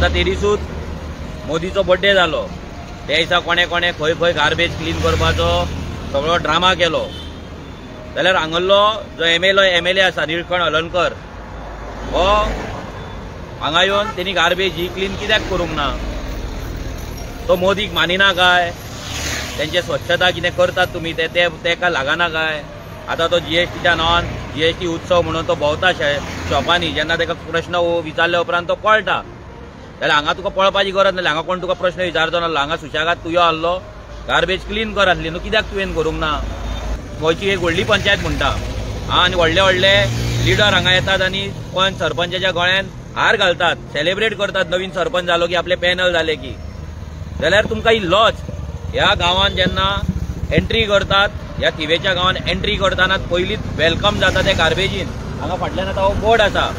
आता ते दिसूच मोदीचो बर्थडे जालो, त्या दिसा कोणे कोणे खंय खंय गार्बेज क्लीन करपाचो सगळो ड्रामा केलो, जाल्यार हांगल्लो जो एमएलए आसा निळकंठ हलर्णकर हो हांगा येवन तेणी गार्बेज ही क्लीन कित्याक करूंक ना? तो मोदीक मानिना काय? त्यांचे स्वच्छता कितें करतात तुमी तेका लागना काय? आता तो जीएसटीच्या नांवान जीएसटी उत्सव म्हणून तो भोंवता शॉपांनी, जेन्ना ताका प्रश्न विचारले उपरांत तो कळटा, जाल्यार हांगा तुका पळपाची गरज नासली, हांगा कोण तुका प्रश्न विचारचो नासलो, हांगा सुशेगाद तूं यो आसलो, गार्बेज क्लीन कर आसली न्हू, कित्याक तुवें करूंक ना? गोंयची एक व्हडली पंचायत म्हणटा आनी व्हडले व्हडले लिडर हांगा येतात आनी पंच सरपंचाच्या गळ्यान हार घालतात, सेलिब्रेट करतात नवीन सरपंच जालो की आपले पॅनल जाले की, जाल्यार तुमकां ही लॉज ह्या गांवांत जेन्ना एंट्री करतात, ह्या थिवेच्या गांवांत एंट्री करतना पयलींच वेलकम जाता ते गार्बेजीन. हांगा फाटल्यान आतां हो बोर्ड आसा,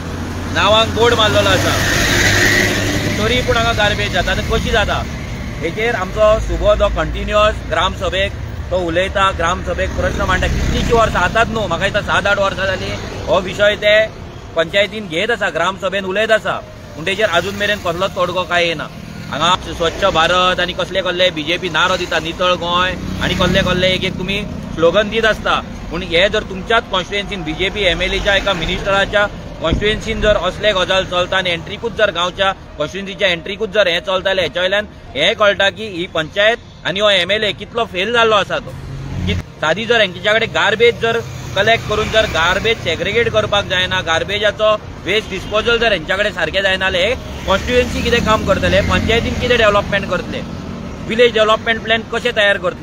नांवांक बोर्ड मारलेलो आसा, तरी पूण हांगा गार्बेज जाता. आनी कशी जाता हेचेर आमचो सुबो जो कंटिन्युअस ग्रामसभेक तो उलयता, ग्रामसभेक प्रश्न मांडटा. कितलींशीं वर्सां आतांच न्हू, म्हाका दिसता 7-8 वर्सां जालीं हो विशय ते पंचायतीन घेत आसा, ग्रामसभेन उलयत आसा, पूण तेचेर अजून मेरेन कसलोच तोडगो काय येना. हांगा स्वच्छ भारत आनी कसले कसले बीजेपी नारो दिता, नितळ गोंय आनी कसले कसले एक तुमी स्लोगन दीत आसता, पूण हे जर तुमच्याच कॉन्स्टिट्युएन्सीन बीजेपी एमएलएच्या एका मिनिस्टराच्या कॉन्स्टिट्युएन्सीन जर असले गजाल चलता आनी एंट्रीकूच जर गांवच्या कॉन्स्टिट्युएन्सीच्या एंट्रीकूच जर हें चलतालें, हेच्या वयल्यान हें कळटा की ही पंचायत आनी हो एमएलए कितलो फेल जाल्लो आसा तो. सादी जर हेंच्या कडेन गार्बेज जर कलेक्ट करून जर गार्बेज सेग्रिगेट करपाक जायना, गार्बेजाचो वेस्ट डिस्पोजल जर हेंच्या कडेन सारकें जायना जाल्यार हे कॉन्स्टिट्युएन्सी कितें काम करतले, पंचायतीन कितें डेव्हलपमेंट करतले, विलेज डेव्हलपमेंट प्लॅन कशें तयार करतले.